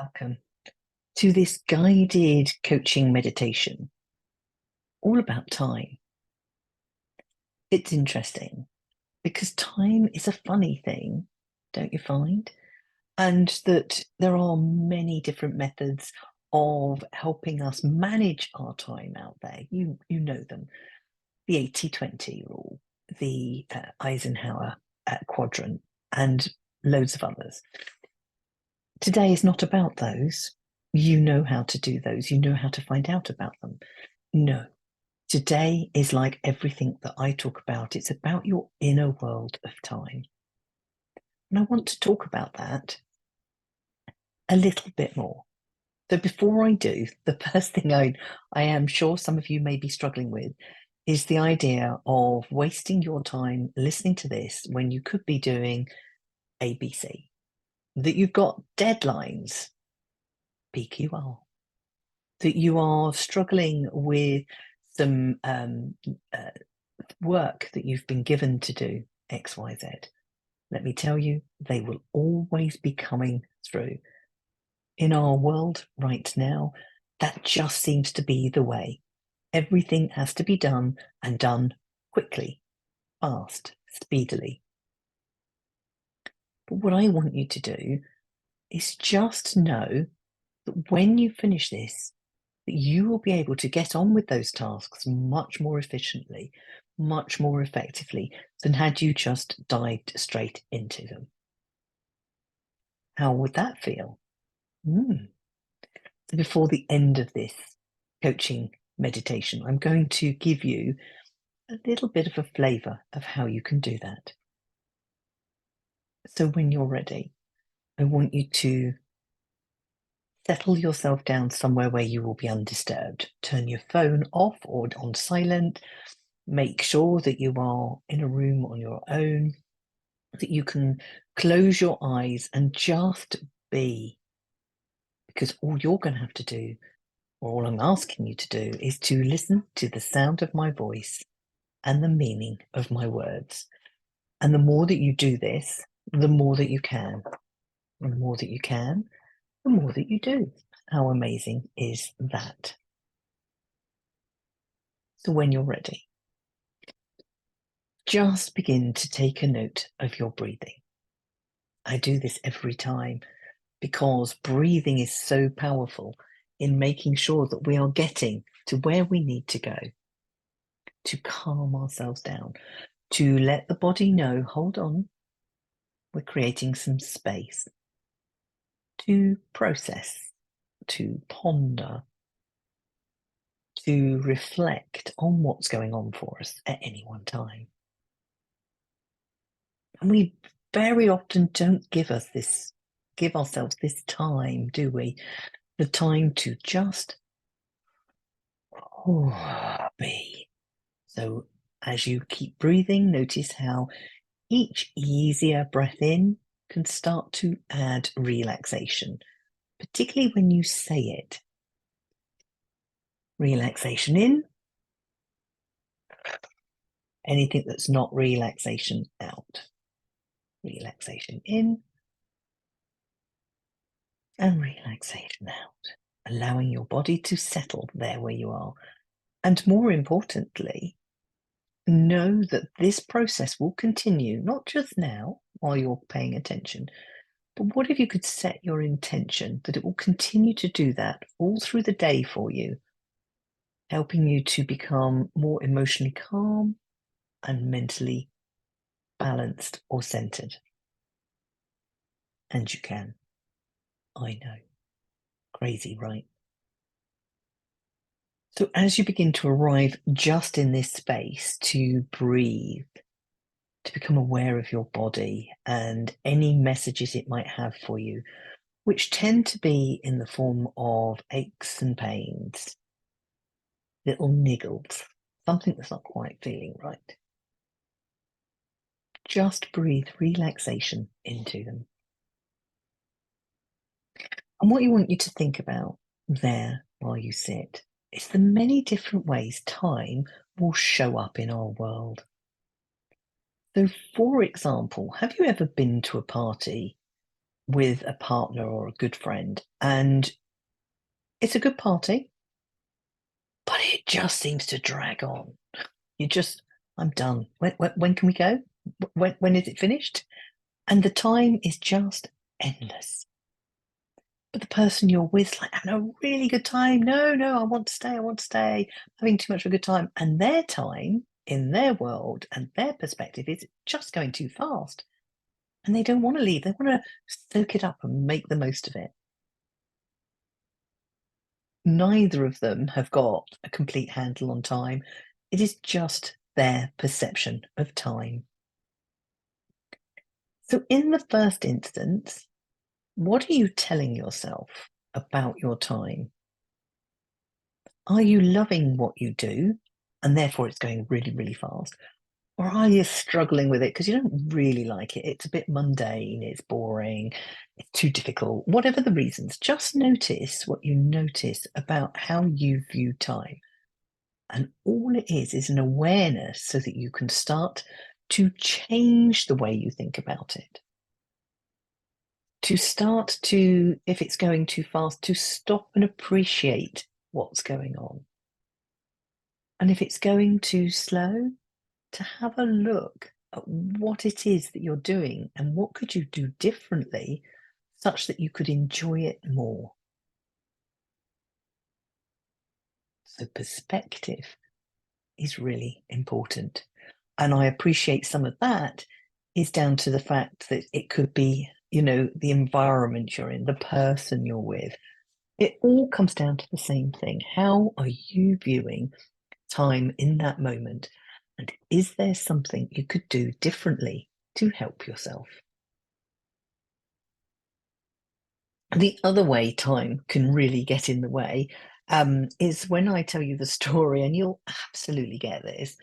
Welcome to this guided coaching meditation, all about time. It's interesting because time is a funny thing, don't you find? And that there are many different methods of helping us manage our time out there. You know them. The 80-20 rule, the Eisenhower quadrant, and loads of others. Today is not about those. You know how to do those. You know how to find out about them. No. Today is like everything that I talk about. It's about your inner world of time. And I want to talk about that a little bit more. So before I do, the first thing I am sure some of you may be struggling with is the idea of wasting your time listening to this when you could be doing ABC, that you've got deadlines, PQR, that you are struggling with some work that you've been given to do, XYZ. Let me tell you, they will always be coming through. In our world right now, that just seems to be the way. Everything has to be done and done quickly, fast, speedily. But what I want you to do is just know that when you finish this, that you will be able to get on with those tasks much more efficiently, much more effectively than had you just dived straight into them. How would that feel? So before the end of this coaching meditation, I'm going to give you a little bit of a flavor of how you can do that. So when you're ready, I want you to settle yourself down somewhere where you will be undisturbed. Turn your phone off or on silent. Make sure that you are in a room on your own, that you can close your eyes and just be. Because all you're going to have to do, or all I'm asking you to do, is to listen to the sound of my voice and the meaning of my words. And the more that you do this, the more that you can. And the more that you can, the more that you do. How amazing is that? So when you're ready, just begin to take a note of your breathing. I do this every time because breathing is so powerful in making sure that we are getting to where we need to go, to calm ourselves down, to let the body know, hold on, we're creating some space, to process, to ponder, to reflect on what's going on for us at any one time. And we very often don't give ourselves this time, do we? The time to just be. So as you keep breathing, notice how each easier breath in can start to add relaxation, particularly when you say it. Relaxation in, anything that's not relaxation out. Relaxation in and relaxation out, allowing your body to settle there where you are. And more importantly, know that this process will continue, not just now while you're paying attention, but what if you could set your intention that it will continue to do that all through the day for you, helping you to become more emotionally calm and mentally balanced or centered? And you can. I know. Crazy, right? So as you begin to arrive just in this space to breathe, to become aware of your body and any messages it might have for you, which tend to be in the form of aches and pains, little niggles, something that's not quite feeling right. Just breathe relaxation into them. And what you want you to think about there while you sit is the many different ways time will show up in our world. So, for example, have you ever been to a party with a partner or a good friend, and it's a good party, but it just seems to drag on. You just, I'm done. When can we go? When is it finished? And the time is just endless. But the person you're with, like, having a really good time. No, no, I want to stay. I want to stay. Having too much of a good time. And their time in their world and their perspective is just going too fast. And they don't want to leave. They want to soak it up and make the most of it. Neither of them have got a complete handle on time. It is just their perception of time. So, in the first instance, what are you telling yourself about your time? Are you loving what you do and therefore it's going really, really fast? Or are you struggling with it because you don't really like it? It's a bit mundane, it's boring, it's too difficult. Whatever the reasons, just notice what you notice about how you view time. And all it is an awareness so that you can start to change the way you think about it. To start to, if it's going too fast, to stop and appreciate what's going on. And if it's going too slow, to have a look at what it is that you're doing and what could you do differently such that you could enjoy it more. So perspective is really important. And I appreciate some of that is down to the fact that it could be, the environment you're in, the person you're with. It all comes down to the same thing. How are you viewing time in that moment? And is there something you could do differently to help yourself? The other way time can really get in the way is when I tell you the story, and you'll absolutely get this.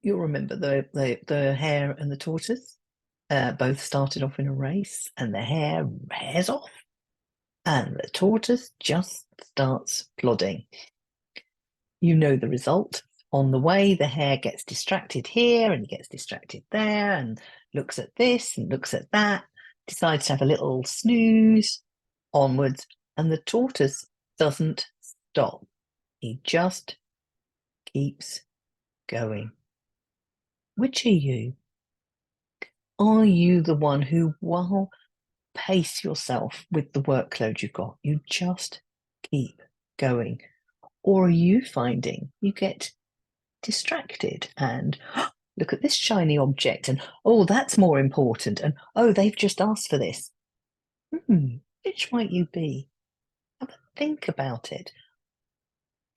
You'll remember the hare and the tortoise. Both started off in a race, and the hare hares off, and the tortoise just starts plodding. You know the result. On the way, the hare gets distracted here and he gets distracted there and looks at this and looks at that, decides to have a little snooze onwards, and the tortoise doesn't stop. He just keeps going. Which are you? Are you the one who, while pace yourself with the workload you've got, you just keep going? Or are you finding you get distracted and look at this shiny object and oh, that's more important, and oh, they've just asked for this? Which might you be? Have a think about it.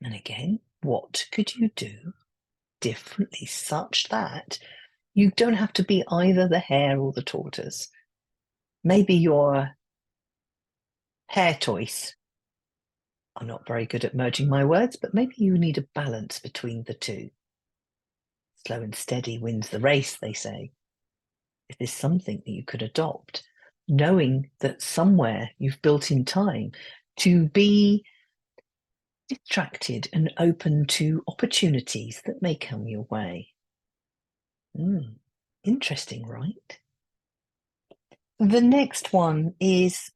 And again, what could you do differently such that you don't have to be either the hare or the tortoise? Maybe you're hair tortoise. I'm not very good at merging my words, but maybe you need a balance between the two. Slow and steady wins the race, they say. Is this something that you could adopt, knowing that somewhere you've built in time to be distracted and open to opportunities that may come your way? Interesting, right? The next one is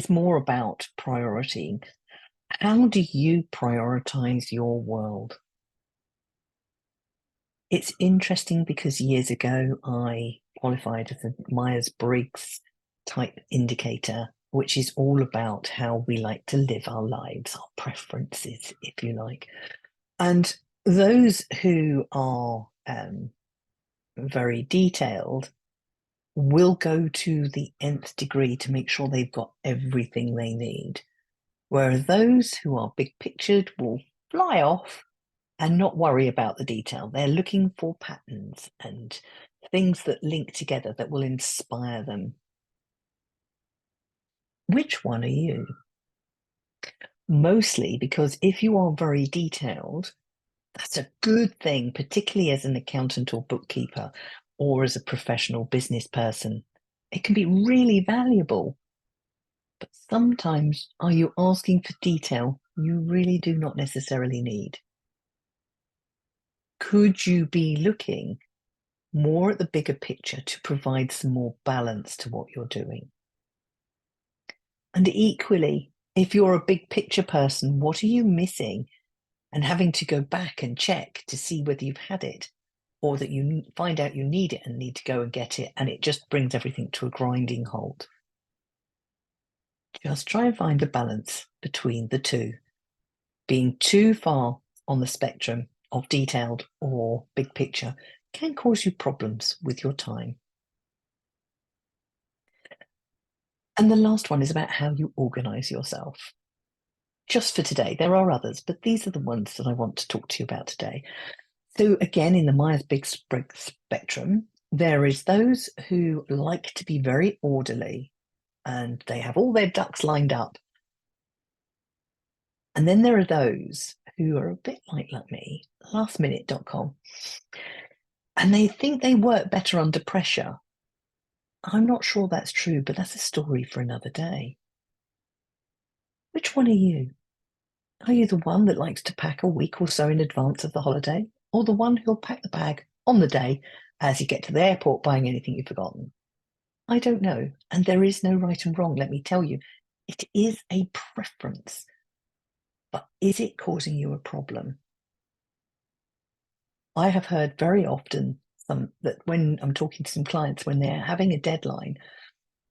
more about priority. How do you prioritize your world? It's interesting because years ago I qualified as a Myers-Briggs type indicator, which is all about how we like to live our lives, our preferences, if you like. And those who are very detailed will go to the nth degree to make sure they've got everything they need. Whereas those who are big pictured will fly off and not worry about the detail. They're looking for patterns and things that link together that will inspire them. Which one are you? Mostly because if you are very detailed, that's a good thing, particularly as an accountant or bookkeeper or as a professional business person. It can be really valuable. But sometimes are you asking for detail you really do not necessarily need? Could you be looking more at the bigger picture to provide some more balance to what you're doing. And equally, if you're a big picture person, what are you missing and having to go back and check to see whether you've had it, or that you find out you need it and need to go and get it, and it just brings everything to a grinding halt. Just try and find a balance between the two. Being too far on the spectrum of detailed or big picture can cause you problems with your time. And the last one is about how you organize yourself. Just for today, there are others, but these are the ones that I want to talk to you about today. So again, in the Myers-Briggs spectrum, there is those who like to be very orderly and they have all their ducks lined up. And then there are those who are a bit like me, lastminute.com, and they think they work better under pressure. I'm not sure that's true, but that's a story for another day. Which one are you? Are you the one that likes to pack a week or so in advance of the holiday, or the one who'll pack the bag on the day as you get to the airport buying anything you've forgotten? I don't know, and there is no right and wrong, let me tell you. It is a preference, but is it causing you a problem? I have heard very often that when I'm talking to some clients, when they're having a deadline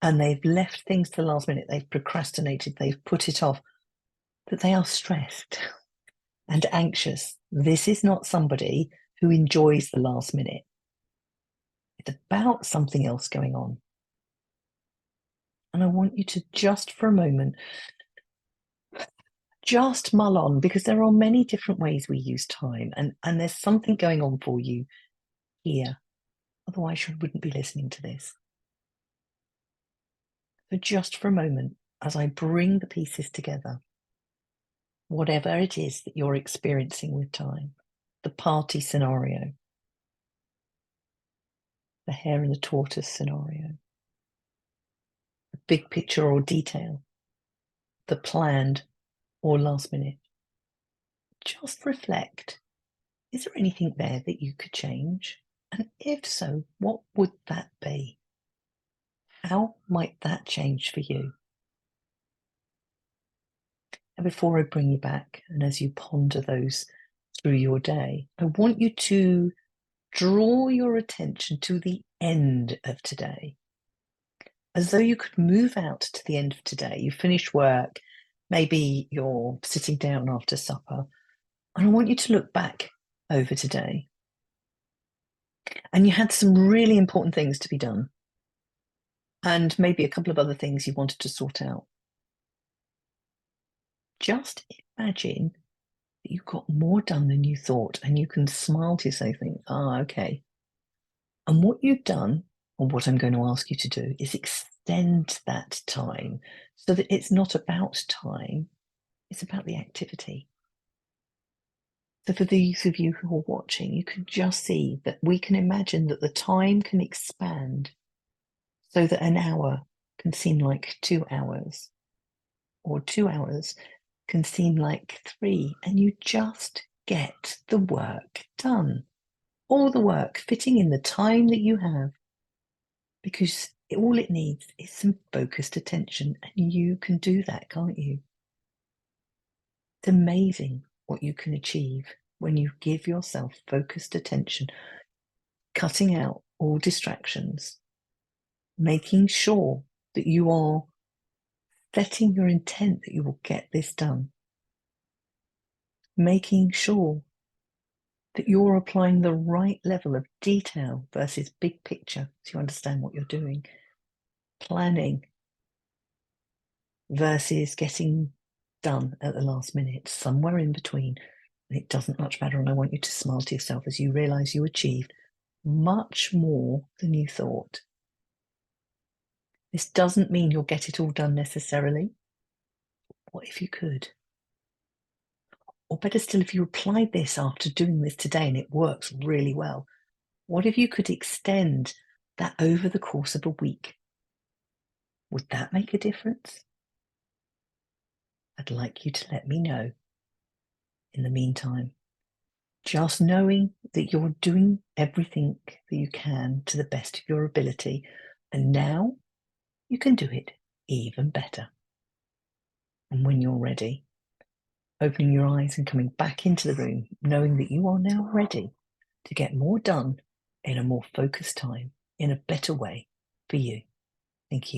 and they've left things to the last minute, they've procrastinated, they've put it off, that they are stressed and anxious. This is not somebody who enjoys the last minute. It's about something else going on. And I want you to just for a moment, just mull on, because there are many different ways we use time, and there's something going on for you here. Otherwise, you wouldn't be listening to this. So just for a moment, as I bring the pieces together, whatever it is that you're experiencing with time, the party scenario, the hare and the tortoise scenario, the big picture or detail, the planned or last minute, just reflect. Is there anything there that you could change? And if so, what would that be? How might that change for you? And before I bring you back, and as you ponder those through your day, I want you to draw your attention to the end of today, as though you could move out to the end of today. You finish work, maybe you're sitting down after supper, and I want you to look back over today. And you had some really important things to be done, and maybe a couple of other things you wanted to sort out. Just imagine that you got more done than you thought, and you can smile to yourself, think, okay. And what you've done, or what I'm going to ask you to do, is extend that time so that it's not about time, it's about the activity. So for those of you who are watching, you can just see that we can imagine that the time can expand so that an hour can seem like 2 hours, or 2 hours can seem like 3, and you just get the work done. All the work fitting in the time that you have, because all it needs is some focused attention, and you can do that, can't you? It's amazing what you can achieve when you give yourself focused attention, cutting out all distractions, making sure that you are setting your intent that you will get this done, making sure that you're applying the right level of detail versus big picture so you understand what you're doing, planning versus getting done at the last minute, somewhere in between. And it doesn't much matter. And I want you to smile to yourself as you realize you achieved much more than you thought. This doesn't mean you'll get it all done necessarily. What if you could? Or better still, if you applied this after doing this today and it works really well, what if you could extend that over the course of a week? Would that make a difference? I'd like you to let me know. In the meantime, Just knowing that you're doing everything that you can to the best of your ability, and now you can do it even better. And when you're ready, opening your eyes and coming back into the room, knowing that you are now ready to get more done in a more focused time, in a better way for you. Thank you.